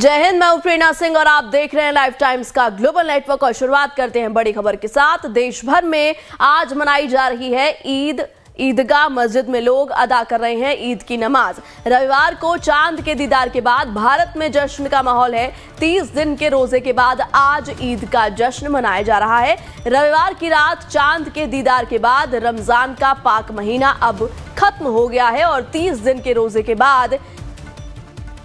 जय हिंद, मैं प्रेरणा सिंह और आप देख रहे हैं लाइव टाइम्स का ग्लोबल नेटवर्क। और शुरुआत करते हैं बड़ी खबर के साथ। देश भर में आज मनाई जा रही है ईद। ईदगाह मस्जिद में लोग अदा कर रहे हैं ईद की नमाज। रविवार को चांद के दीदार के बाद भारत में जश्न का माहौल है। 30 दिन के रोजे के बाद आज ईद का जश्न मनाया जा रहा है। रविवार की रात चांद के दीदार के बाद रमजान का पाक महीना अब खत्म हो गया है और 30 दिन के रोजे के बाद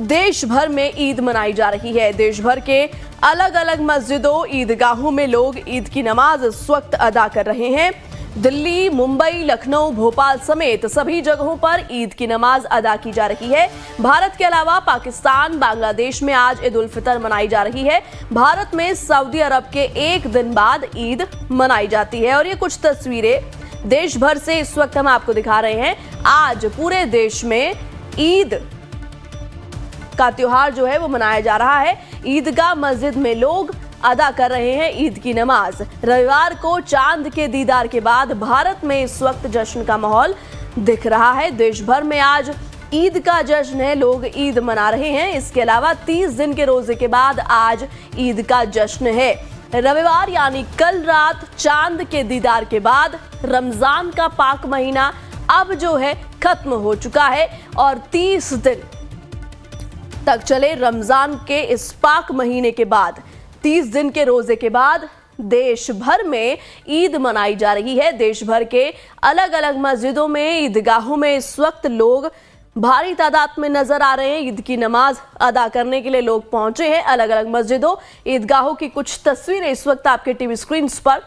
देश भर में ईद मनाई जा रही है। देश भर के अलग अलग मस्जिदों, ईदगाहों में लोग ईद की नमाज इस वक्त अदा कर रहे हैं। दिल्ली, मुंबई, लखनऊ, भोपाल समेत सभी जगहों पर ईद की नमाज अदा की जा रही है। भारत के अलावा पाकिस्तान, बांग्लादेश में आज ईद उल फितर मनाई जा रही है। भारत में सऊदी अरब के एक दिन बाद ईद मनाई जाती है। और ये कुछ तस्वीरें देश भर से इस वक्त हम आपको दिखा रहे हैं। आज पूरे देश में ईद का त्योहार जो है वो मनाया जा रहा है। ईदगाह मस्जिद में लोग अदा कर रहे हैं ईद की नमाज। रविवार को चांद के दीदार के बाद भारत में इस वक्त जश्न का माहौल दिख रहा है। देश भर में आज ईद का जश्न है, लोग ईद मना रहे हैं। इसके अलावा 30 दिन के रोजे के बाद आज ईद का जश्न है। रविवार यानी कल रात चांद के दीदार के बाद रमजान का पाक महीना अब जो है खत्म हो चुका है और 30 दिन तक चले रमजान के इस पाक महीने के बाद 30 दिन के रोजे के बाद देश भर में ईद मनाई जा रही है। देश भर के अलग अलग मस्जिदों में, ईदगाहों में इस वक्त लोग भारी तादाद में नजर आ रहे हैं। ईद की नमाज अदा करने के लिए लोग पहुंचे हैं अलग अलग मस्जिदों, ईदगाहों की कुछ तस्वीरें इस वक्त आपके टीवी स्क्रीन पर।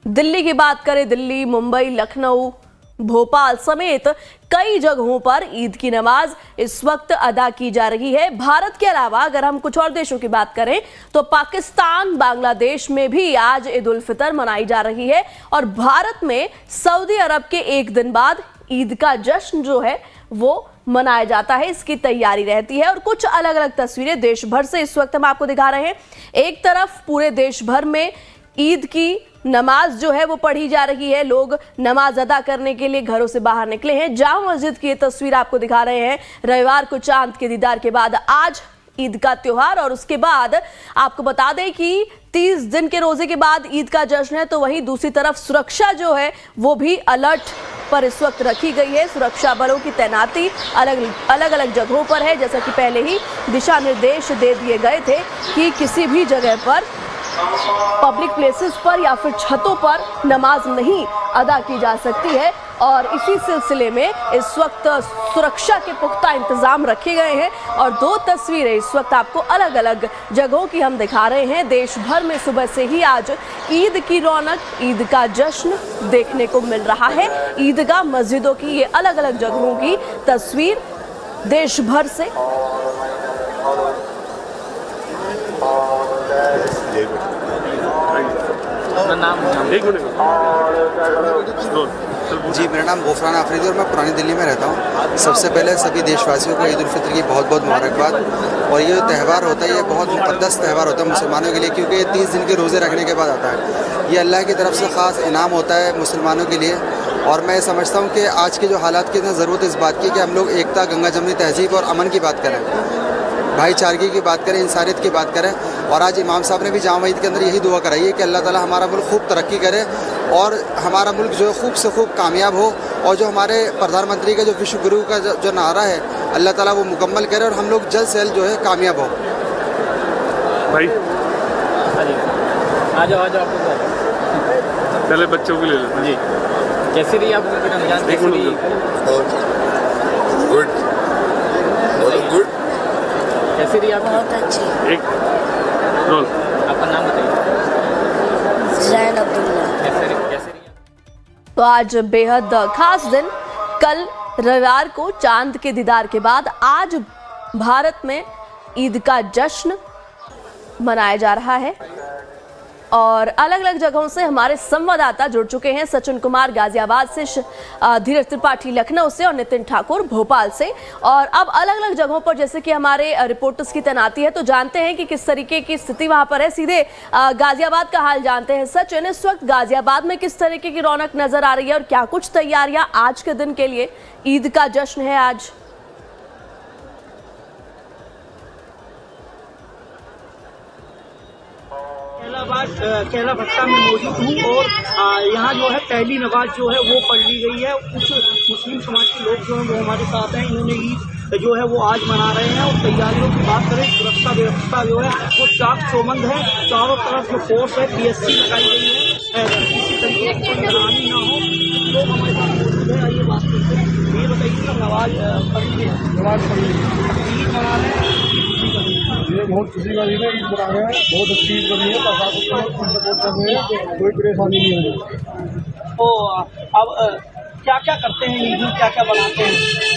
दिल्ली की बात करें, दिल्ली, मुंबई, लखनऊ, भोपाल समेत कई जगहों पर ईद की नमाज इस वक्त अदा की जा रही है। भारत के अलावा अगर हम कुछ और देशों की बात करें तो पाकिस्तान, बांग्लादेश में भी आज ईद उल फितर मनाई जा रही है। और भारत में सऊदी अरब के एक दिन बाद ईद का जश्न जो है वो मनाया जाता है, इसकी तैयारी रहती है। और कुछ अलग अलग तस्वीरें देश भर से इस वक्त हम आपको दिखा रहे हैं। एक तरफ पूरे देश भर में ईद की नमाज जो है वो पढ़ी जा रही है। लोग नमाज अदा करने के लिए घरों से बाहर निकले हैं। जामा मस्जिद की ये तस्वीर आपको दिखा रहे हैं। रविवार को चांद के दीदार के बाद आज ईद का त्योहार। और उसके बाद आपको बता दें कि 30 दिन के रोजे के बाद ईद का जश्न है। तो वहीं दूसरी तरफ सुरक्षा जो है वो भी अलर्ट पर इस वक्त रखी गई है। सुरक्षा बलों की तैनाती अलग अलग जगहों पर है। जैसा कि पहले ही दिशा निर्देश दे दिए गए थे कि किसी भी जगह पर, पब्लिक प्लेसेस पर या फिर छतों पर नमाज नहीं अदा की जा सकती है। और इसी सिलसिले में इस वक्त सुरक्षा के पुख्ता इंतजाम रखे गए हैं। और दो तस्वीरें इस वक्त आपको अलग अलग जगहों की हम दिखा रहे हैं। देश भर में सुबह से ही आज ईद की रौनक, ईद का जश्न देखने को मिल रहा है। ईदगाह मस्जिदों की ये अलग अलग जगहों की तस्वीर देश भर से। जी, मेरा नाम गोफरान आफरीदी और मैं पुरानी दिल्ली में रहता हूँ। सबसे पहले सभी देशवासियों को ईद उल फितर की बहुत बहुत मुबारकबाद। और ये त्यौहार होता है, ये बहुत मुक़द्दस त्यौहार होता है मुसलमानों के लिए, क्योंकि ये 30 दिन के रोज़े रखने के बाद आता है। ये अल्लाह की तरफ से ख़ास इनाम होता है मुसलमानों के लिए। और मैं समझता हूँ कि आज के जो हालात की ज़रूरत इस बात की कि हम लोग एकता, गंगा जमनी तहजीब और अमन की बात करें, भाईचारगी की बात करें, इंसानियत की बात करें। और आज इमाम साहब ने भी जामा मस्जिद के अंदर यही दुआ कराई है कि अल्लाह ताला हमारा मुल्क खूब तरक्की करे और हमारा मुल्क जो है खूब से खूब कामयाब हो। और जो हमारे प्रधानमंत्री का जो विश्व गुरु का जो नारा है, अल्लाह ताला वो मुकम्मल करे और हम लोग जल्द से जल्द जो है कामयाब हो। भाई आ जाओ पहले बच्चों को ले लो जी। कैसी रही आप लोगों की रमजान? कैसी रही? Good, good. कैसी रही आप? बहुत अच्छी। एक रोल। आपका नाम बताइए। जैन अब्दुल्ला। कैसे रही? तो आज बेहद खास दिन। कल रविवार को चांद के दीदार के बाद आज भारत में ईद का जश्न मनाया जा रहा है। और अलग अलग जगहों से हमारे संवाददाता जुड़ चुके हैं। सचिन कुमार गाजियाबाद से, धीरज त्रिपाठी लखनऊ से और नितिन ठाकुर भोपाल से। और अब अलग अलग जगहों पर जैसे कि हमारे रिपोर्टर्स की तैनाती है, तो जानते हैं कि किस तरीके की स्थिति वहां पर है। सीधे गाजियाबाद का हाल जानते हैं। सचिन, इस वक्त गाजियाबाद में किस तरीके की रौनक नजर आ रही है और क्या कुछ तैयारियां आज के दिन के लिए, ईद का जश्न है आज? केला भट्टा में मौजूद हूँ और यहाँ जो है पहली नमाज जो है वो पढ़ ली गई है। कुछ मुस्लिम समाज के लोग जो हैं वो हमारे साथ हैं, इन्होंने ईद जो है वो आज मना रहे हैं। और तैयारियों की बात करें, सुरक्षा व्यवस्था जो है वो चाक चौबंद है। चारों तरफ जो फोर्स है PSC लगाई गई है, किसी तरीके की कोई हानि ना हो। लोग हमारे साथ मौजूद है, आइए बात करते हैं। ये बताइए नमाज पढ़ी है, ईद मना रहे हैं। ये बहुत खुशी का दिन है, ईद मना रहे हैं, बहुत अच्छी ईद बनी है, सपोर्ट कर रहे हैं, कोई परेशानी नहीं हो रही। तो अब क्या क्या करते हैं ईद में, क्या क्या बनाते हैं?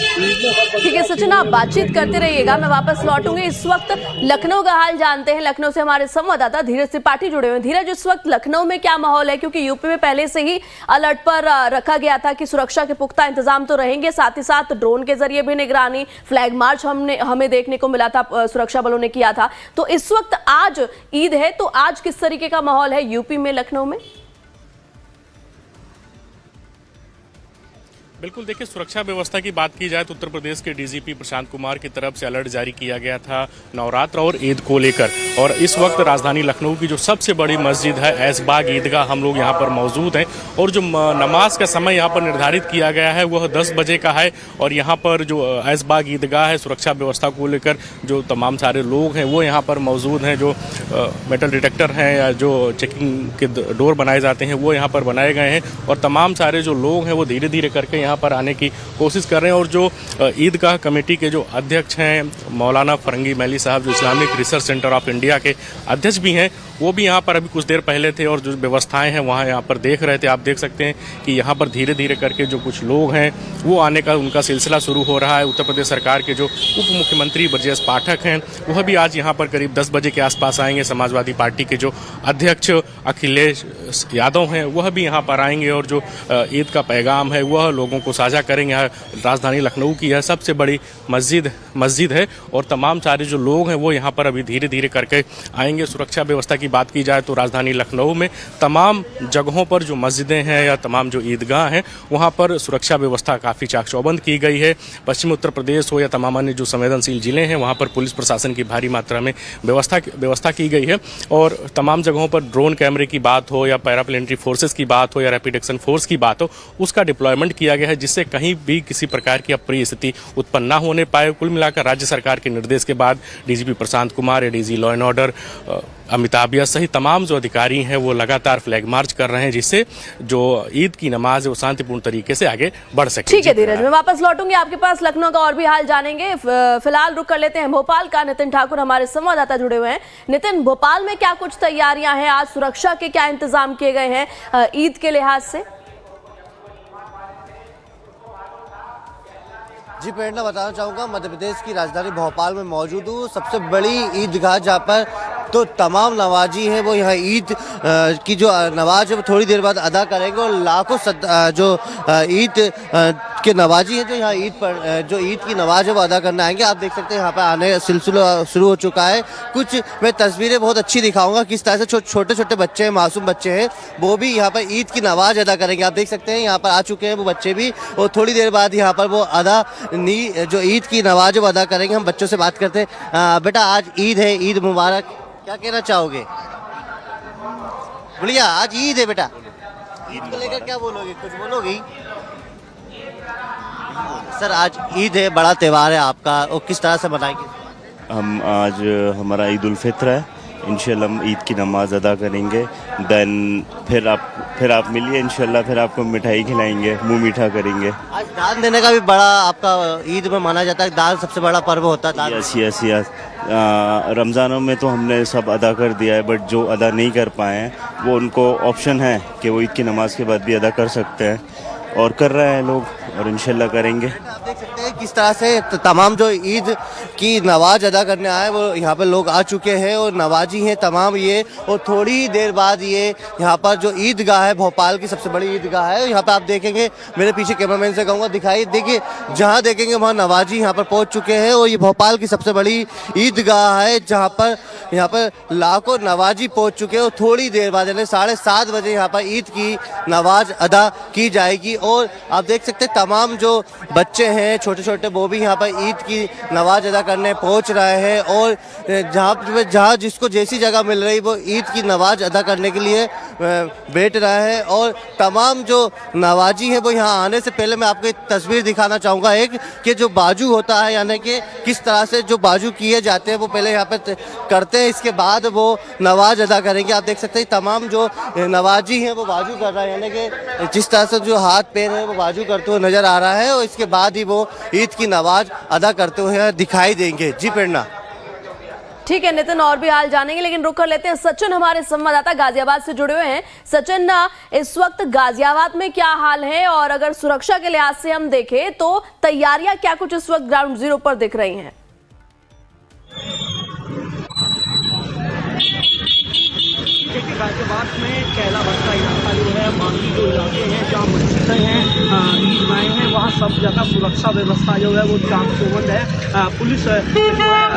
ठीक है सचिन, आप बातचीत करते रहिएगा, मैं वापस लौटूंगी। इस वक्त लखनऊ का हाल जानते हैं। लखनऊ से हमारे संवाददाता धीरज त्रिपाठी जुड़े हुए हैं। धीरज, इस वक्त लखनऊ में क्या माहौल है, क्योंकि यूपी में पहले से ही अलर्ट पर रखा गया था कि सुरक्षा के पुख्ता इंतजाम तो रहेंगे, साथ ही साथ ड्रोन के जरिए भी निगरानी, फ्लैग मार्च हमें देखने को मिला था, सुरक्षा बलों ने किया था। तो इस वक्त आज ईद है, तो आज किस तरीके का माहौल है यूपी में, लखनऊ में? बिल्कुल, देखिए, सुरक्षा व्यवस्था की बात की जाए तो उत्तर प्रदेश के डीजीपी प्रशांत कुमार की तरफ से अलर्ट जारी किया गया था नवरात्र और ईद को लेकर। और इस वक्त राजधानी लखनऊ की जो सबसे बड़ी मस्जिद है ऐशबाग ईदगाह, हम लोग यहाँ पर मौजूद हैं। और जो नमाज का समय यहाँ पर निर्धारित किया गया है वह 10 बजे का है। और यहाँ पर जो ऐशबाग ईदगाह है, सुरक्षा व्यवस्था को लेकर जो तमाम सारे लोग हैं वो यहाँ पर मौजूद हैं। जो मेटल डिटेक्टर हैं या जो चेकिंग के डोर बनाए जाते हैं वो यहाँ पर बनाए गए हैं। और तमाम सारे जो लोग हैं वो धीरे धीरे करके यहाँ पर आने की कोशिश कर रहे हैं। और जो ईदगाह कमेटी के जो अध्यक्ष हैं मौलाना फरंगी मैली साहब, जो Islamic research centre of India के अध्यक्ष भी हैं, वो भी यहाँ पर अभी कुछ देर पहले थे और जो व्यवस्थाएं हैं वहाँ यहाँ पर देख रहे थे। आप देख सकते हैं कि यहाँ पर धीरे धीरे करके जो कुछ लोग हैं वो आने का उनका सिलसिला शुरू हो रहा है। उत्तर प्रदेश सरकार के जो उप मुख्यमंत्री ब्रजेश पाठक हैं वह भी आज यहाँ पर करीब 10 बजे के आसपास आएंगे। समाजवादी पार्टी के जो अध्यक्ष अखिलेश यादव हैं वह भी यहाँ पर आएंगे और जो ईद का पैगाम है वह लोगों को साझा करेंगे। राजधानी लखनऊ की यह सबसे बड़ी मस्जिद है और तमाम सारे जो लोग हैं वो यहाँ पर अभी धीरे धीरे करके आएंगे। सुरक्षा व्यवस्था की बात की जाए तो राजधानी लखनऊ में तमाम जगहों पर जो मस्जिदें हैं या तमाम जो ईदगाह हैं वहाँ पर सुरक्षा व्यवस्था काफ़ी चाक चौबंद की गई है। पश्चिम उत्तर प्रदेश हो या तमाम अन्य जो संवेदनशील जिले हैं वहाँ पर पुलिस प्रशासन की भारी मात्रा में व्यवस्था की गई है। और तमाम जगहों पर ड्रोन कैमरे की बात हो या पैराप्लेनेटरी फोर्सेस की बात हो या रैपिड एक्शन फोर्स की बात हो, उसका डिप्लॉयमेंट किया गया है जिससे कहीं भी किसी प्रकार की अप्रिय स्थिति उत्पन्न न होने पाए। कुल मिलाकर राज्य सरकार के निर्देश के बाद DGP Prashant Kumar, ADG law and order Amitabh Yash सहित तमाम जो अधिकारी हैं वो लगातार फ्लैग मार्च कर रहे हैं जिससे जो ईद की नमाज है वो शांतिपूर्ण तरीके से आगे बढ़ सके। ठीक है धीरज, मैं वापस लौटूंगी आपके पास, लखनऊ का और भी हाल जानेंगे। फिलहाल रुक कर लेते हैं भोपाल का। नितिन ठाकुर हमारे संवाददाता जुड़े हुए हैं। नितिन, भोपाल में क्या कुछ तैयारियां हैं, आज सुरक्षा के क्या इंतजाम किए गए हैं ईद के लिहाज से? जी प्रेरणा, बताना चाहूँगा मध्य प्रदेश की राजधानी भोपाल में मौजूद हूँ, सबसे बड़ी ईदगाह जहाँ पर तो तमाम नवाजी हैं वो यहाँ ईद की जो नमाज है वो थोड़ी देर बाद अदा करेंगे। और लाखों जो ईद के नवाजी हैं जो यहाँ ईद पर जो ईद की नमाज है वो अदा करने आएंगे। आप देख सकते हैं यहाँ पर आने सिलसिला शुरू हो चुका है। कुछ मैं तस्वीरें बहुत अच्छी दिखाऊंगा किस तरह से छोटे छोटे बच्चे हैं, मासूम बच्चे हैं, वो भी यहाँ पर ईद की नमाज अदा करेंगे। आप देख सकते हैं यहाँ पर आ चुके हैं वो बच्चे भी, और थोड़ी देर बाद यहाँ पर वो जो ईद की नमाज वो अदा करेंगे। हम बच्चों से बात करते हैं। बेटा, आज ईद है, ईद मुबारक, क्या कहना चाहोगे? बोलिए, आज ईद है बेटा, ईद को लेकर क्या बोलोगे, कुछ बोलोगी? सर, आज ईद है, बड़ा त्यौहार है आपका, और किस तरह से मनाएंगे? हम आज हमारा ईद उल फित्र है, इंशाल्लाह हम ईद की नमाज अदा करेंगे। देन फिर आप मिलिए इंशाल्लाह, फिर आपको मिठाई खिलाएंगे, मुंह मीठा करेंगे। आज दान देने का भी बड़ा आपका ईद में माना जाता है, दान सबसे बड़ा पर्व होता है। दान यस रमज़ानों में तो हमने सब अदा कर दिया है, बट जो अदा नहीं कर पाए हैं वो उनको ऑप्शन है कि वो ईद की नमाज के बाद भी अदा कर सकते हैं, और कर रहे हैं लोग, और इंशाल्लाह करेंगे। आप देख सकते हैं किस तरह से तमाम जो ईद की नमाज अदा करने आए वो यहाँ पर लोग आ चुके हैं, और नवाजी हैं तमाम ये। और थोड़ी देर बाद ये यहाँ पर जो ईदगाह है, भोपाल की सबसे बड़ी ईदगाह है, यहाँ पर आप देखेंगे, मेरे पीछे कैमरामैन से कहूँगा दिखाई, देखिए जहाँ देखेंगे वहाँ नवाजी यहाँ पर पहुँच चुके हैं। और ये भोपाल की सबसे बड़ी ईदगाह है जहाँ पर यहाँ पर लाखों नवाजी पहुँच चुके हैं और थोड़ी देर बाद यानी 7:30 बजे यहाँ पर ईद की नमाज अदा की जाएगी। और आप देख सकते हैं तमाम जो बच्चे हैं छोटे छोटे वो भी यहाँ पर ईद की नमाज अदा करने पहुँच रहे हैं। और जहाँ जिसको जैसी जगह मिल रही वो ईद की नमाज अदा करने के लिए बैठ रहा है। और तमाम जो नवाजी हैं वो यहाँ आने से पहले मैं आपको एक तस्वीर दिखाना चाहूँगा एक कि जो बाजू होता है यानी कि किस तरह से जो बाजू किए जाते हैं वो पहले यहाँ पे करते हैं, इसके बाद वो नमाज अदा करेंगे। आप देख सकते हैं तमाम जो नवाजी हैं वो बाजू कर रहा है यानी कि जिस तरह से जो हाथ पैर है वो बाजू करते हुए नज़र आ रहा है और इसके बाद ही वो ईद की नमाज अदा करते हुए दिखाई देंगे। जी प्रेरणा। ठीक है नितिन, और भी हाल जानेंगे लेकिन रुक कर लेते हैं। सचिन हमारे संवाददाता गाजियाबाद से जुड़े हुए हैं। सचिन, इस वक्त गाजियाबाद में क्या हाल है और अगर सुरक्षा के लिहाज से हम देखें तो तैयारियां क्या कुछ इस वक्त ग्राउंड जीरो पर दिख रही हैं? देखिए गाजियाबाद में कैला भट्टा इलाका जो है, बाकी जो इलाके हैं जहाँ मस्जिदें हैं, ईदगाहें हैं, वहाँ सब जगह सुरक्षा व्यवस्था जो है वो चाक चौबंद है। पुलिस जो है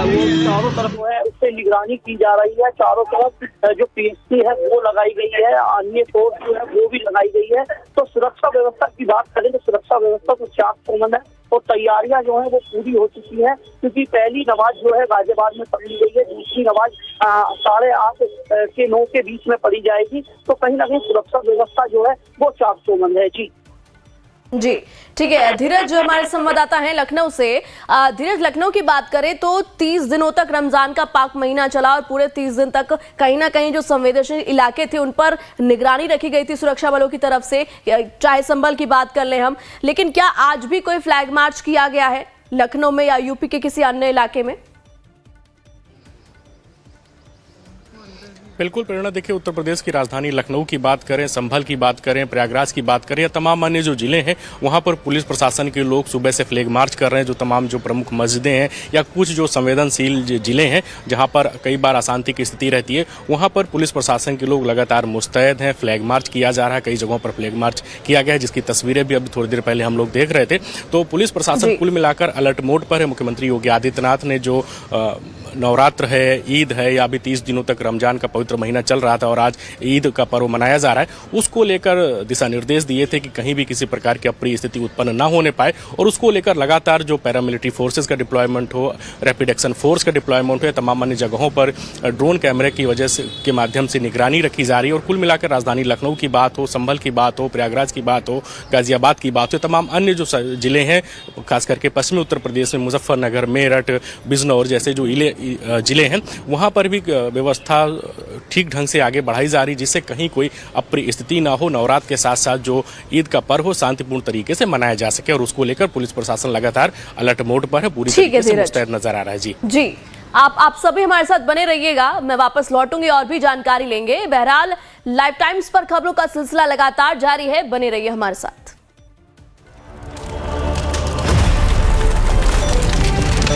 वो चारों तरफ जो है उससे निगरानी की जा रही है। चारों तरफ जो पीएससी है वो लगाई गई है, अन्य फोर्स जो है वो भी लगाई गई है। तो सुरक्षा व्यवस्था की बात करें तो सुरक्षा व्यवस्था तो चाक चौबंद है और तैयारियां जो है वो पूरी हो चुकी हैं, क्योंकि पहली नमाज जो है गाजियाबाद में पढ़ ली गई है, दूसरी नमाज 8:30 से 9 के बीच में पढ़ी जाएगी। तो कहीं ना कहीं सुरक्षा व्यवस्था जो है वो चाक चौबंद है। जी ठीक है। धीरज जो हमारे संवाददाता हैं लखनऊ से, धीरज लखनऊ की बात करें तो 30 दिनों तक रमजान का पाक महीना चला और पूरे 30 दिन तक कहीं ना कहीं जो संवेदनशील इलाके थे उन पर निगरानी रखी गई थी सुरक्षा बलों की तरफ से, चाहे संभल की बात कर लें हम। लेकिन क्या आज भी कोई फ्लैग मार्च किया गया है लखनऊ में या यूपी के किसी अन्य इलाके में? बिल्कुल प्रेरणा, देखिए उत्तर प्रदेश की राजधानी लखनऊ की बात करें, संभल की बात करें, प्रयागराज की बात करें या तमाम अन्य जो जिले हैं वहां पर पुलिस प्रशासन के लोग सुबह से फ्लैग मार्च कर रहे हैं। जो तमाम जो प्रमुख मस्जिदें हैं या कुछ जो संवेदनशील जिले हैं जहां पर कई बार अशांति की स्थिति रहती है वहां पर पुलिस प्रशासन के लोग लगातार मुस्तैद हैं। फ्लैग मार्च किया जा रहा है, कई जगहों पर फ्लैग मार्च किया गया है जिसकी तस्वीरें भी अभी थोड़ी देर पहले हम लोग देख रहे थे। तो पुलिस प्रशासन कुल मिलाकर अलर्ट मोड पर है। मुख्यमंत्री योगी आदित्यनाथ ने जो नवरात्र है, ईद है या अभी 30 दिनों तक रमजान का पवित्र महीना चल रहा था और आज ईद का पर्व मनाया जा रहा है, उसको लेकर दिशा निर्देश दिए थे कि कहीं भी किसी प्रकार की अप्रिय स्थिति उत्पन्न ना होने पाए और उसको लेकर लगातार जो पैरामिलिट्री फोर्सेस का डिप्लॉयमेंट हो, रैपिड एक्शन फोर्स का डिप्लॉयमेंट हो, तमाम अन्य जगहों पर ड्रोन कैमरे की वजह से के माध्यम से निगरानी रखी जा रही है। और कुल मिलाकर राजधानी लखनऊ की बात हो, संभल की बात हो, प्रयागराज की बात हो, गाजियाबाद की बात हो, तमाम अन्य जो जिले हैं खास करके पश्चिमी उत्तर प्रदेश में मुजफ्फरनगर, मेरठ, बिजनौर जैसे जो जिले हैं वहां पर भी व्यवस्था ठीक ढंग से आगे बढ़ाई जा रही जिससे कहीं कोई अप्रिय स्थिति ना हो, नवरात्र के साथ साथ जो ईद का पर्व हो शांतिपूर्ण तरीके से मनाया जा सके। और उसको लेकर पुलिस प्रशासन लगातार अलर्ट मोड पर है, पूरी तरीके से मुस्तैद नजर आ रहा है। जी आप सभी हमारे साथ बने रहिएगा, मैं वापस लौटूंगी और भी जानकारी लेंगे। बहरहाल लाइव टाइम्स पर खबरों का सिलसिला लगातार जारी है, बने रहिए हमारे साथ।